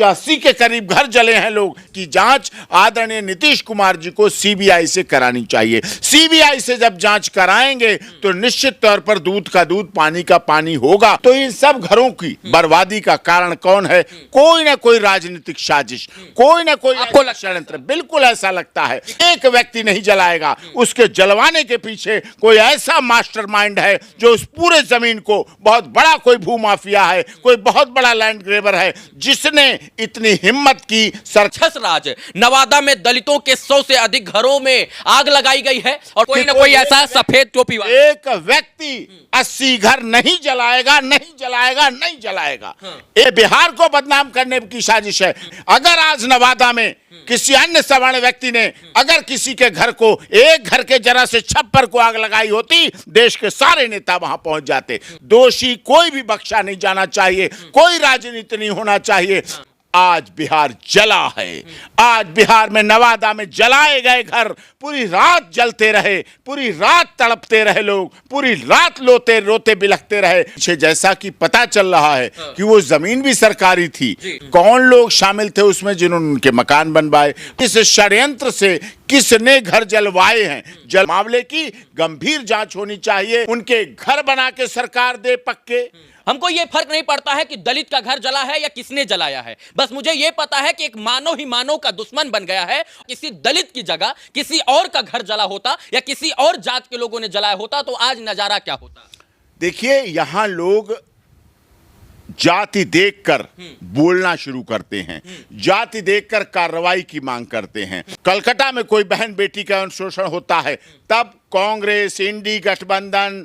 80 के करीब घर जले हैं लोग की जांच आदरणीय नीतीश कुमार जी को सीबीआई से करानी चाहिए। सीबीआई से जब जांच कराएंगे तो निश्चित तौर पर दूध का दूध पानी का पानी होगा। तो इन सब घरों की बर्बादी का कारण कौन है? कोई ना कोई राजनीतिक साजिश, कोई ना कोई षड्यंत्र। बिल्कुल ऐसा लगता है एक व्यक्ति नहीं जलाएगा, उसके जलवाने के पीछे कोई ऐसा मास्टरमाइंड है जो उस पूरे जमीन को, बहुत बड़ा कोई भूमाफिया है, कोई बहुत बड़ा लैंड ग्रेबर है जिसने इतनी हिम्मत की। राक्षस राज नवादा में दलितों के 100 से अधिक घरों में आग लगाई गई है और कोई ना कोई ऐसा सफेद टोपी वाला एक व्यक्ति 80 घर नहीं जलाएगा, नहीं जलाएगा, नहीं जलाएगा। ये बिहार को बदनाम करने की साजिश है। अगर आज नवादा में किसी अन्य सवर्ण व्यक्ति ने अगर किसी के घर को, एक घर के जरा से छप्पर को आग लगाई होती, देश के सारे नेता वहां पहुंच जाते। दोषी कोई भी बख्शा नहीं जाना चाहिए, कोई राजनीति नहीं होना चाहिए। आज बिहार जला है, आज बिहार में नवादा में जलाए गए घर पूरी रात जलते रहे, पूरी रात तड़पते रहे लोग, पूरी रात रोते रोते बिलखते रहे। पीछे जैसा कि पता चल रहा है कि वो जमीन भी सरकारी थी। कौन लोग शामिल थे उसमें जिन्होंने उनके मकान बनवाए? इस षड्यंत्र से किसने घर जलवाए हैं? जल मामले की गंभीर जांच होनी चाहिए। उनके घर बना के सरकार दे पक्के। हमको ये फर्क नहीं पड़ता है कि दलित का घर जला है या किसने जलाया है, बस मुझे ये पता है कि एक मानव ही मानव का दुश्मन बन गया है। किसी दलित की जगह किसी और का घर जला होता या किसी और जात के लोगों ने जलाया होता तो आज नजारा क्या होता। देखिए, यहां लोग जाति देखकर बोलना शुरू करते हैं, जाति देखकर कार्रवाई की मांग करते हैं। कलकत्ता में कोई बहन बेटी का शोषण होता है तब कांग्रेस, इंडी गठबंधन,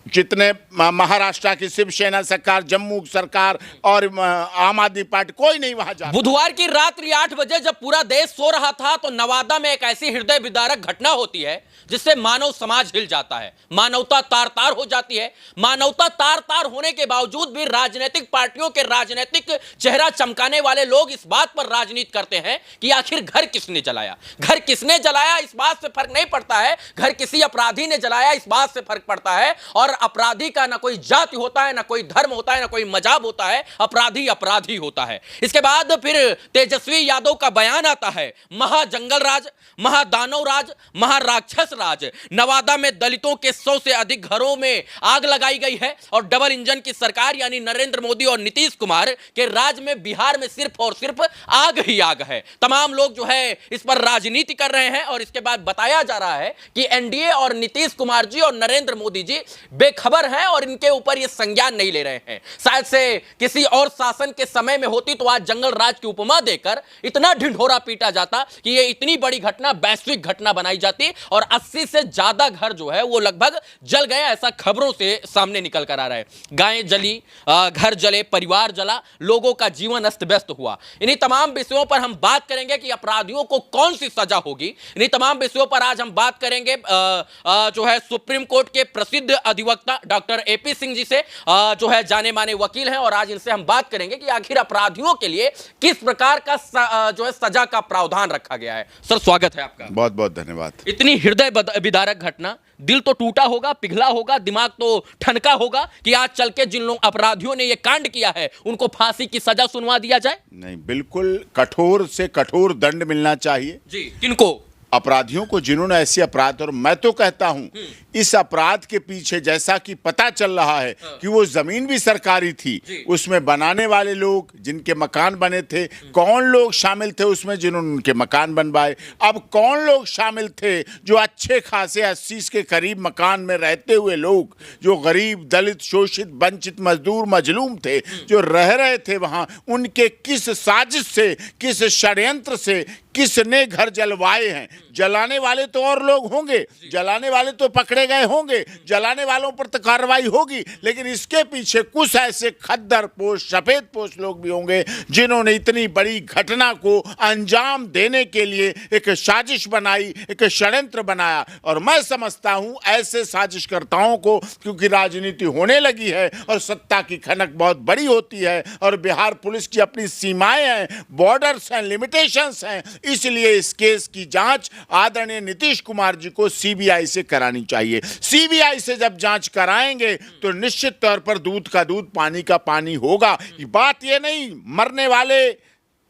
जितने महाराष्ट्र की शिवसेना सरकार, जम्मू सरकार और आम आदमी पार्टी, कोई नहीं वहां जाता। बुधवार की रात्रि 8 बजे जब पूरा देश सो रहा था तो नवादा में एक ऐसी हृदय विदारक घटना होती है जिससे मानव समाज हिल जाता है, मानवता तार तार हो जाती है। मानवता तार तार होने के बावजूद भी राजनीतिक पार्टियों के राजनीतिक चेहरा चमकाने वाले लोग इस बात पर राजनीति करते हैं कि आखिर घर किसने जलाया। घर किसने जलाया इस बात से फर्क नहीं पड़ता है, घर किसी अपराधी ने जलाया इस बात से फर्क पड़ता है। और अपराधी का ना कोई जाति होता है, ना कोई धर्म होता है, ना कोई मजहब होता है, अपराधी अपराधी होता है। इसके बाद फिर तेजस्वी यादव का बयान आता है, महाजंगल राज, महादानव राज, महाराक्षस राज नवादा में दलितों के 100 से अधिक घरों में आग लगाई गई है और डबल इंजन की सरकार यानी नरेंद्र मोदी और नीतीश कुमार के राज में बिहार में सिर्फ और सिर्फ आग ही आग है। तमाम लोग जो है इस पर राजनीति कर रहे हैं और इसके बाद बताया जा रहा है कि एनडीए और नीतीश कुमार जी और नरेंद्र मोदी जी बेखबर हैं और इनके ऊपर ये संज्ञान नहीं ले रहे हैं। शायद से किसी और शासन के समय में होती तो आज जंगल राज की उपमा देकर इतना ढिंढोरा पीटा जाता कि ये इतनी बड़ी घटना, वैश्विक घटना बनाई जाती और 80 से ज्यादा घर जो है वो लगभग जल गए, ऐसा खबरों से सामने निकल कर आ रहा है। गायें जली, घर जले, परिवार जला, लोगों का जीवन अस्त व्यस्त हुआ। इन्हीं तमाम विषयों पर हम बात करेंगे कि अपराधियों को कौन सी सजा होगी। इन्हीं तमाम विषयों पर आज हम बात करेंगे जो है सुप्रीम कोर्ट के प्रसिद्ध अधिवक्ता डॉक्टर एपी सिंह जी से, जो है जाने माने वकील हैं और आज इनसे हम बात करेंगे कि आखिर अपराधियों के लिए किस प्रकार का जो है सजा का प्रावधान रखा गया है। सर, स्वागत है आपका। बहुत बहुत धन्यवाद। इतनी हृदय विदारक घटना, दिल तो टूटा होगा, पिघला होगा, दिमाग तो ठनका होगा कि आज चल के जिन लोग अपराधियों ने यह कांड किया है उनको फांसी की सजा सुनवा दिया जाए। नहीं, बिल्कुल कठोर से कठोर दंड मिलना चाहिए जी। किनको? अपराधियों को जिन्होंने ऐसे अपराध। और मैं तो कहता हूं इस अपराध के पीछे जैसा कि पता चल रहा है कि वो जमीन भी सरकारी थी, उसमें बनाने वाले लोग जिनके मकान बने थे, कौन लोग शामिल थे उसमें जिन्होंने उनके मकान बनवाए। अब कौन लोग शामिल थे जो अच्छे खासे 80 के करीब मकान में रहते हुए लोग, जो गरीब, दलित, शोषित, वंचित, मजदूर, मजलूम थे, जो रह रहे थे वहां, उनके किस साजिश से, किस षड्यंत्र से किसने घर जलवाए हैं। जलाने वाले तो और लोग होंगे, जलाने वाले तो पकड़े गए होंगे, जलाने वालों पर तो कार्रवाई होगी, लेकिन इसके पीछे कुछ ऐसे खद्दर पोश, सफेद पोश लोग भी होंगे जिन्होंने इतनी बड़ी घटना को अंजाम देने के लिए एक साजिश बनाई, एक षड्यंत्र बनाया। और मैं समझता हूं ऐसे साजिशकर्ताओं को, क्योंकि राजनीति होने लगी है और सत्ता की खनक बहुत बड़ी होती है और बिहार पुलिस की अपनी सीमाएं हैं, बॉर्डर्स हैं, लिमिटेशंस हैं, इसलिए इस केस की जांच आदरणीय नीतीश कुमार जी को सीबीआई से करानी चाहिए। सीबीआई से जब जांच कराएंगे तो निश्चित तौर पर दूध का दूध, पानी का पानी होगा। बात ये नहीं मरने वाले,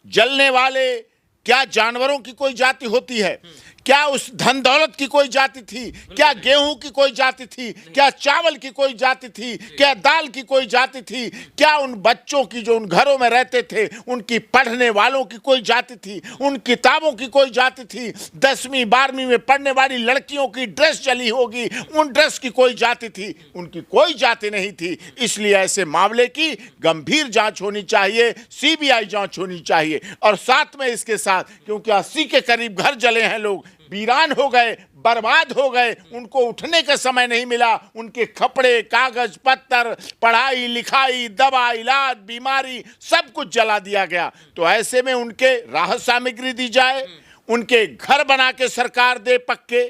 जलने वाले क्या जानवरों की कोई जाति होती है? क्या उस धन दौलत की कोई जाति थी? क्या गेहूं की कोई जाति थी? क्या चावल की कोई जाति थी? क्या दाल की कोई जाति थी? क्या उन बच्चों की जो उन घरों में रहते थे उनकी पढ़ने वालों की कोई जाति थी? उन किताबों की कोई जाति थी? 10वीं 12वीं में पढ़ने वाली लड़कियों की ड्रेस चली होगी, उन ड्रेस की कोई जाति थी? उनकी कोई जाति नहीं थी। इसलिए ऐसे मामले की गंभीर जांच होनी चाहिए, सीबीआई जांच होनी चाहिए। और साथ में इसके साथ, क्योंकि 80 के करीब घर जले हैं, लोग वीरान हो गए, बर्बाद हो गए, उनको उठने का समय नहीं मिला, उनके कपड़े, कागज पत्तर, पढ़ाई लिखाई, दवा, इलाज, बीमारी सब कुछ जला दिया गया। तो ऐसे में उनके राहत सामग्री दी जाए, उनके घर बना के सरकार दे पक्के,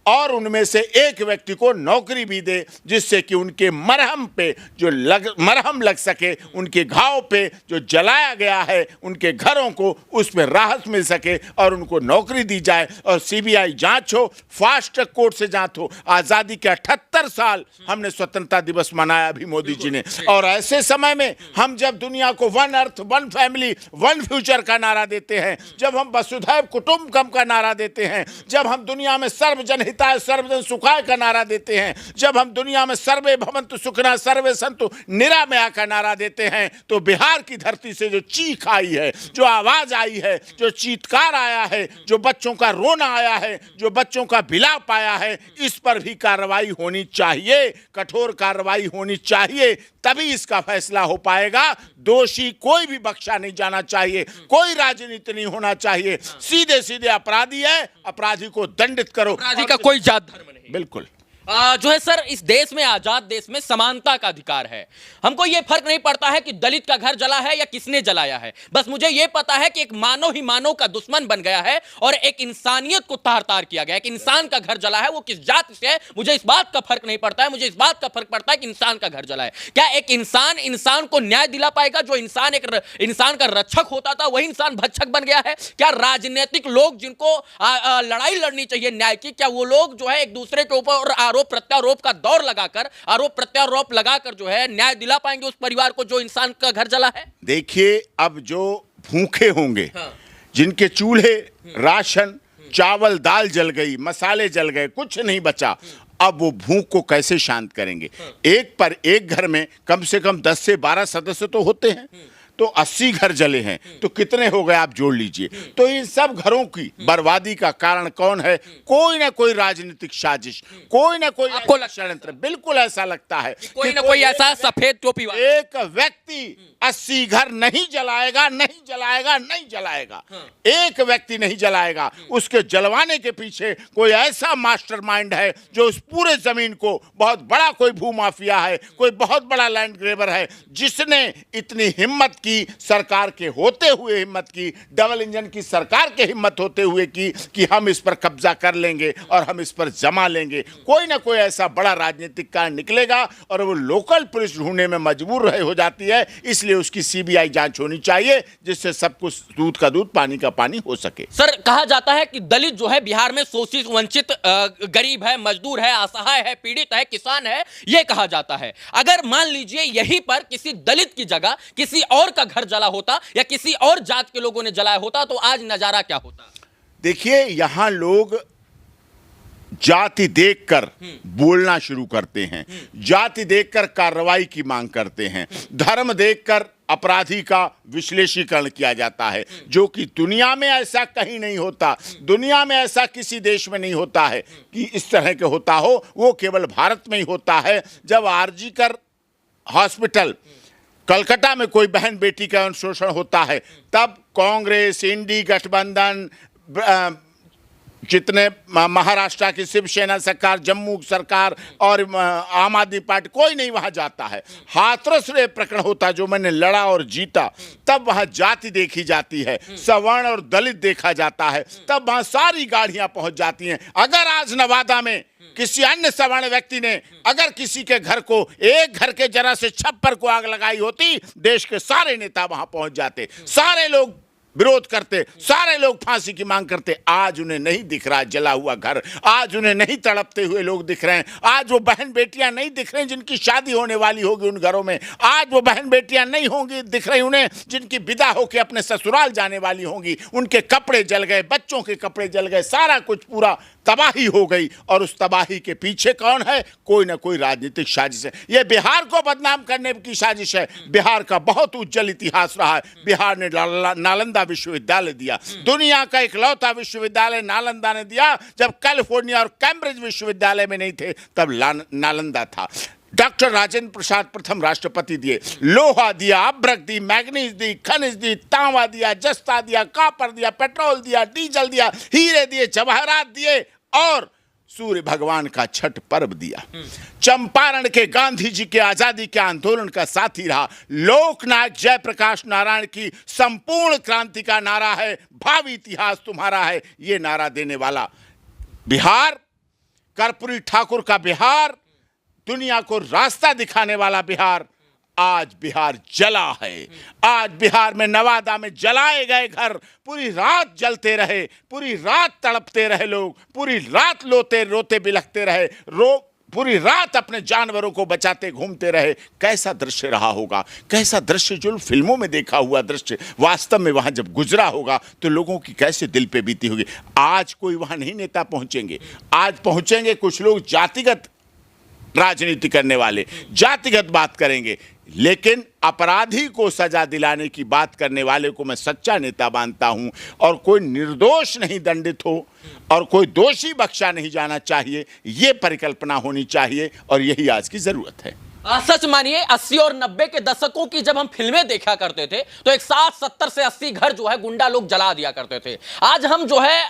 और उनमें से एक व्यक्ति को नौकरी भी दे, जिससे कि उनके मरहम पे जो मरहम लग सके, उनके घाव पे जो जलाया गया है, उनके घरों को उस पर राहत मिल सके और उनको नौकरी दी जाए। और सीबीआई जांच हो, फास्ट ट्रैक कोर्ट से जांच हो। आज़ादी के 78 साल हमने स्वतंत्रता दिवस मनाया अभी मोदी जी ने, और ऐसे समय में हम जब दुनिया को one earth, one family, one future का नारा देते हैं, जब हम वसुधैव कुटुंबकम का नारा देते हैं, जब हम दुनिया में सर्वजन सर्वजन सुखाय का नारा देते हैं, जब हम दुनिया में सर्वे भवन्तु सुखिनः सर्वे सन्तु निरामया का नारा देते हैं, तो बिहार की धरती से जो चीख आई है, जो आवाज आई है, जो चीत्कार आया है, जो बच्चों का रोना आया है, जो बच्चों का विलाप आया है, इस पर भी कार्रवाई होनी चाहिए, कठोर कार्रवाई होनी चाहिए। तभी इसका फैसला हो पाएगा। दोषी कोई भी बख्शा नहीं जाना चाहिए, कोई राजनीति नहीं होना चाहिए। सीधे सीधे अपराधी है, अपराधी को दंडित करो। अपराधी का कोई जात धर्म नहीं। बिल्कुल। जो है सर, इस देश में, आजाद देश में समानता का अधिकार है। हमको यह फर्क नहीं पड़ता है कि दलित का घर जला है या किसने जलाया है। बस मुझे यह पता है कि एक मानव ही मानव का दुश्मन बन गया है और एक इंसानियत को तार तार किया गया है। एक इंसान का घर जला है, वो किस जाति से है मुझे इस बात का फर्क नहीं पड़ता है। मुझे इस बात का फर्क पड़ता है कि इंसान का घर जला है। क्या एक इंसान को न्याय दिला पाएगा? जो इंसान एक इंसान का रक्षक होता था, वही इंसान भक्षक बन गया है। क्या राजनीतिक लोग जिनको लड़ाई लड़नी चाहिए न्याय की, क्या वो लोग जो है एक दूसरे के ऊपर आरोप प्रत्यारोप का दौर लगाकर, आरोप प्रत्यारोप लगाकर जो है न्याय दिला पाएंगे उस परिवार को जो इंसान का घर जला है? देखिए, अब जो भूखे होंगे, जिनके चूल्हे, राशन, चावल, दाल जल गई, मसाले जल गए, कुछ नहीं बचा, अब वो भूख को कैसे शांत करेंगे? एक पर एक घर में कम से कम 10 से 12 सदस्य तो होते हैं, तो 80 घर जले हैं, तो कितने हो गए आप जोड़ लीजिए। तो इन सब घरों की बर्बादी का कारण कौन है? कोई ना कोई राजनीतिक साजिश, कोई ना कोई षड्यंत्र। बिल्कुल ऐसा लगता है कोई ना कोई ऐसा सफेद टोपी वाला एक व्यक्ति 80 घर नहीं जलाएगा, नहीं जलाएगा, नहीं जलाएगा। एक व्यक्ति नहीं जलाएगा, उसके जलवाने के पीछे कोई ऐसा मास्टरमाइंड है जो उस पूरे जमीन को, बहुत बड़ा कोई भूमाफिया है, कोई बहुत बड़ा लैंड ग्रेबर है, जिसने इतनी हिम्मत की, सरकार के होते हुए हिम्मत की, डबल इंजन की सरकार के हिम्मत होते हुए की कि हम इस पर कब्जा कर लेंगे और हम इस पर जमा लेंगे। कोई ना कोई ऐसा बड़ा राजनीतिक कारण निकलेगा और वो लोकल पुलिस ढूंढने में मजबूर रहे हो जाती है। इसलिए उसकी सीबीआई जांच होनी चाहिए, जिससे सब कुछ दूध का दूध, पानी का पानी हो सके। सर, कहा जाता है कि दलित जो है बिहार में शोषित, वंचित, गरीब है, मजदूर है, असहाय है, पीड़ित है, किसान है, यह कहा जाता है। अगर मान लीजिए यहीं पर किसी दलित की जगह किसी और का घर जला होता या किसी और जात के लोगों ने जलाया होता, तो आज नजारा क्या होता? देखिए, यहां लोग जाति देखकर बोलना शुरू करते हैं, जाति देखकर कार्रवाई की मांग करते हैं, धर्म देखकर अपराधी का विश्लेषीकरण किया जाता है, जो कि दुनिया में ऐसा कहीं नहीं होता। दुनिया में ऐसा किसी देश में नहीं होता है कि इस तरह के होता हो, वो केवल भारत में ही होता है। जब आरजीकर हॉस्पिटल कलकत्ता में कोई बहन बेटी का शोषण होता है, तब कांग्रेस, इंडी गठबंधन, जितने महाराष्ट्र की शिवसेना सरकार, जम्मू सरकार और आम आदमी पार्टी, कोई नहीं वहां जाता है। हाथरस में प्रकरण होता जो मैंने लड़ा और जीता, तब वहां जाति देखी जाती है, सवर्ण और दलित देखा जाता है, तब वहां सारी गाड़ियां पहुंच जाती हैं। अगर आज नवादा में किसी अन्य सवर्ण व्यक्ति ने अगर किसी के घर को, एक घर के जरा से छप्पर को आग लगाई होती, देश के सारे नेता वहां पहुंच जाते, सारे लोग विरोध करते, सारे लोग फांसी की मांग करते। आज उन्हें नहीं दिख रहा जला हुआ घर, आज उन्हें नहीं तड़पते हुए लोग दिख रहे हैं, आज वो बहन बेटियां नहीं दिख रही जिनकी शादी होने वाली होगी उन घरों में, आज वो बहन बेटियां नहीं होंगी दिख रही उन्हें जिनकी विदा होकर अपने ससुराल जाने वाली होंगी। उनके कपड़े जल गए, बच्चों के कपड़े जल गए, सारा कुछ पूरा तबाही हो गई। और उस तबाही के पीछे कौन है? कोई ना कोई राजनीतिक साजिश है। यह बिहार को बदनाम करने की साजिश है। बिहार का बहुत उज्जवल इतिहास रहा है। बिहार ने नालंदा विश्वविद्यालय दिया, दुनिया का इकलौता विश्वविद्यालय नालंदा ने दिया। जब कैलिफोर्निया और कैम्ब्रिज विश्वविद्यालय में नहीं थे तब नालंदा था। डॉक्टर राजेंद्र प्रसाद प्रथम राष्ट्रपति दिए, लोहा दिया, अभ्रक दी, मैग्नीज दी, खनिज दी, तांबा दिया, जस्ता दिया, कॉपर दिया, पेट्रोल दिया, डीजल दिया, हीरे दिए, जवाहरात दिए और सूर्य भगवान का छठ पर्व दिया। चंपारण के गांधी जी के आजादी के आंदोलन का साथी रहा। लोकनायक जयप्रकाश नारायण की संपूर्ण क्रांति का नारा है, भावी इतिहास तुम्हारा है, ये नारा देने वाला बिहार, कर्पूरी ठाकुर का बिहार, दुनिया को रास्ता दिखाने वाला बिहार, आज बिहार जला है। आज बिहार में नवादा में जलाए गए घर पूरी रात जलते रहे, पूरी रात तड़पते रहे लोग, पूरी रात रोते बिलखते रहे, पूरी रात अपने जानवरों को बचाते घूमते रहे। कैसा दृश्य रहा होगा, कैसा दृश्य जो फिल्मों में देखा हुआ दृश्य वास्तव में वहां जब गुजरा होगा तो लोगों की कैसे दिल पे बीती होगी। आज कोई वहां नहीं नेता पहुंचेंगे, आज पहुंचेंगे कुछ लोग जातिगत राजनीति करने वाले, जातिगत बात करेंगे, लेकिन अपराधी को सजा दिलाने की बात करने वाले को मैं सच्चा नेता मानता हूं। और कोई निर्दोष नहीं दंडित हो और कोई दोषी बख्शा नहीं जाना चाहिए, यह परिकल्पना होनी चाहिए और यही आज की जरूरत है। सच मानिए 80 और 90 के दशकों की जब हम फिल्में देखा करते थे तो एक साथ 70 से 80 घर जो है गुंडा लोग जला दिया करते थे। आज हम जो है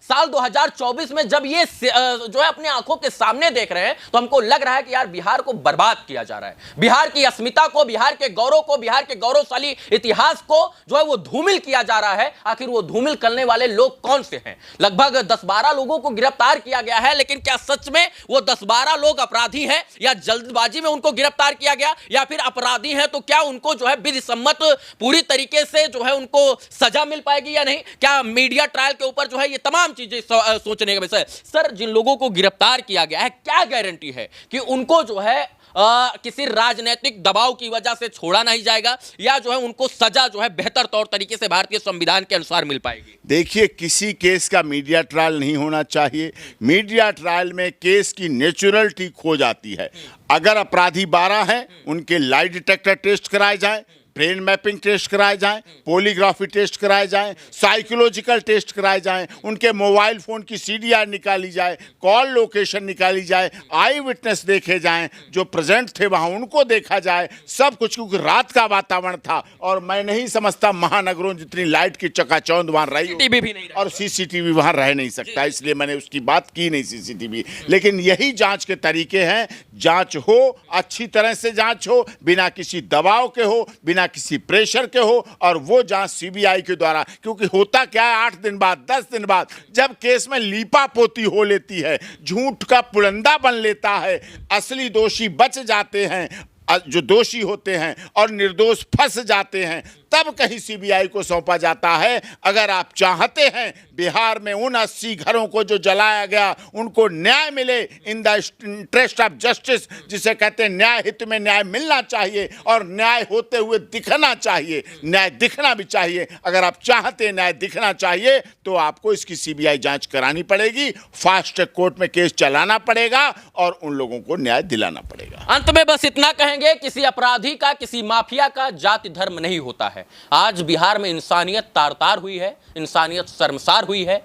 साल 2024 में जब ये जो है अपने आंखों के सामने देख रहे हैं तो हमको लग रहा है कि यार बिहार को बर्बाद किया जा रहा है। बिहार की अस्मिता को, बिहार के गौरव को, बिहार के गौरवशाली इतिहास को जो है वो धूमिल किया जा रहा है। आखिर वो धूमिल करने वाले लोग कौन से हैं? लगभग 10-12 लोगों को गिरफ्तार किया गया है, लेकिन क्या सच में वो 10-12 लोग अपराधी हैं या जल्दबाजी में उनको गिरफ्तार किया गया, या फिर अपराधी हैं तो क्या उनको जो है विधि सम्मत पूरी तरीके से जो है उनको सजा मिल पाएगी या नहीं? क्या मीडिया ट्रायल के ऊपर जो है ये तमाम चीजें सोचने का विषय है। सर, जिन लोगों को गिरफ्तार किया गया है क्या गारंटी है कि उनको जो है किसी राजनीतिक दबाव की वजह से छोड़ा नहीं जाएगा या जो है उनको सजा जो है बेहतर तौर तरीके से भारतीय संविधान के अनुसार मिल पाएगी? देखिए, किसी केस का मीडिया ट्रायल नहीं होना चाहिए। मीडिया ट्रायल में केस की नेचुरलिटी खो जाती है। अगर अपराधी 12 हैं, उनके लाई डिटेक्टर टेस्ट कराए जाएं, ब्रेन मैपिंग टेस्ट कराए जाएं, पॉलीग्राफी टेस्ट कराए जाएं, साइकोलॉजिकल टेस्ट कराए जाएं, उनके मोबाइल फोन की सीडीआर निकाली जाए, कॉल लोकेशन निकाली जाए, आई विटनेस देखे जाएं, जो प्रेजेंट थे वहां उनको देखा जाए, सब कुछ। क्योंकि रात का वातावरण था और मैं नहीं समझता महानगरों जितनी लाइट की चकाचौंध वहां रही और सीसीटीवी वहां रह नहीं सकता, इसलिए मैंने उसकी बात की नहीं सीसीटीवी। लेकिन यही जांच के तरीके हैं। जांच हो, अच्छी तरह से जांच हो, बिना किसी दबाव के हो, बिना किसी प्रेशर के हो, और वो जांच सीबीआई के द्वारा। क्योंकि होता क्या है, 8 दिन बाद, 10 दिन बाद जब केस में लीपापोती हो लेती है, झूठ का पुलंदा बन लेता है, असली दोषी बच जाते हैं, जो दोषी होते हैं, और निर्दोष फंस जाते हैं, तब कहीं सीबीआई को सौंपा जाता है। अगर आप चाहते हैं बिहार में उन 80 घरों को जो जलाया गया उनको न्याय मिले, in the interest of justice, जिसे कहते हैं न्याय हित में न्याय मिलना चाहिए और न्याय होते हुए दिखना चाहिए, न्याय दिखना भी चाहिए। अगर आप चाहते हैं न्याय दिखना चाहिए तो आपको इसकी सीबीआई जांच करानी पड़ेगी, फास्ट ट्रैक कोर्ट में केस चलाना पड़ेगा और उन लोगों को न्याय दिलाना पड़ेगा। अंत में बस इतना कहेंगे, किसी अपराधी का, किसी माफिया का जाति धर्म नहीं होता है। आज बिहार में इंसानियत तार-तार हुई है, इंसानियत शर्मसार हुई है।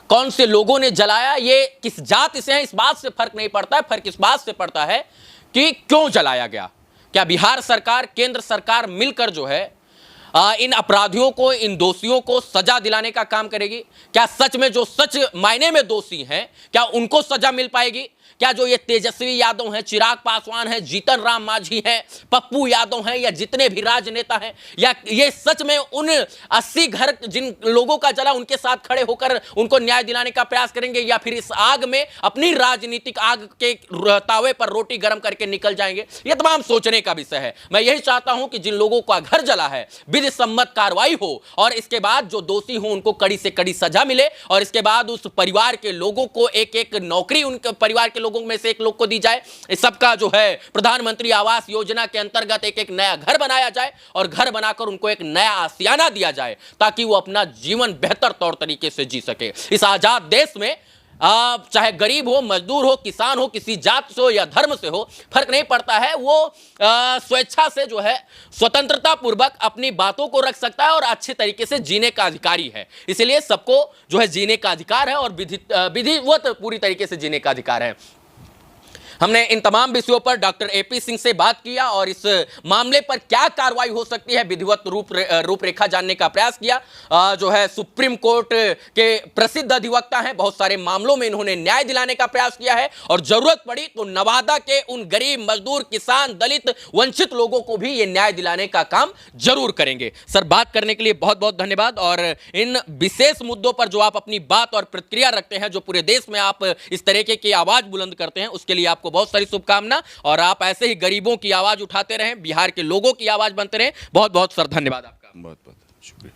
कौन से लोगों ने जलाया, ये किस जाति से है, इस बात से फर्क नहीं पड़ता है। फर्क इस बात से पड़ता है कि क्यों जलाया गया। क्या बिहार सरकार, केंद्र सरकार मिलकर जो है इन अपराधियों को, इन दोषियों को सजा दिलाने का काम करेगी? क्या सच में जो सच मायने में दोषी हैं, क्या उनको सजा मिल पाएगी? क्या जो ये तेजस्वी यादव हैं, चिराग पासवान हैं, जीतन राम मांझी हैं, पप्पू यादव हैं, या जितने भी राजनेता हैं, या ये सच में उन 80 घर जिन लोगों का जला उनके साथ खड़े होकर उनको न्याय दिलाने का प्रयास करेंगे, या फिर इस आग में अपनी राजनीतिक आग के तावे पर रोटी गर्म करके निकल जाएंगे? यह तमाम सोचने का विषय है। मैं यही चाहता हूं कि जिन लोगों का घर जला है विधि सम्मत कार्रवाई हो, और इसके बाद जो दोषी हो उनको कड़ी से कड़ी सजा मिले, और इसके बाद उस परिवार के लोगों को एक एक नौकरी उनके परिवार के लोगों में से एक लोग को दी जाए। इस सबका जो है प्रधानमंत्री आवास योजना के अंतर्गत एक एक नया घर बनाया जाए, और घर बनाकर उनको एक नया आशियाना दिया जाए, ताकि वो अपना जीवन बेहतर तौर तरीके से जी सके। इस आजाद देश में चाहे गरीब हो, मजदूर हो, किसान हो, किसी जात से हो या धर्म से हो, फर्क नहीं पड़ता है। वो स्वेच्छा से जो है स्वतंत्रता पूर्वक अपनी बातों को रख सकता है और अच्छे तरीके से जीने का अधिकारी है। इसलिए सबको जो है जीने का अधिकार है, और विधिवत पूरी तरीके से जीने का अधिकार है। हमने इन तमाम विषयों पर डॉक्टर एपी सिंह से बात किया, और इस मामले पर क्या कार्रवाई हो सकती है विधिवत रूपरेखा जानने का प्रयास किया। जो है सुप्रीम कोर्ट के प्रसिद्ध अधिवक्ता हैं, बहुत सारे मामलों में इन्होंने न्याय दिलाने का प्रयास किया है, और जरूरत पड़ी तो नवादा के उन गरीब, मजदूर, किसान, दलित, वंचित लोगों को भी ये न्याय दिलाने का काम जरूर करेंगे। सर, बात करने के लिए बहुत बहुत धन्यवाद, और इन विशेष मुद्दों पर जो आप अपनी बात और प्रतिक्रिया रखते हैं, जो पूरे देश में आप इस तरीके की आवाज बुलंद करते हैं, उसके लिए आपको बहुत सारी शुभकामना, और आप ऐसे ही गरीबों की आवाज उठाते रहें, बिहार के लोगों की आवाज बनते रहें। बहुत बहुत सर धन्यवाद आपका। बहुत बहुत शुक्रिया।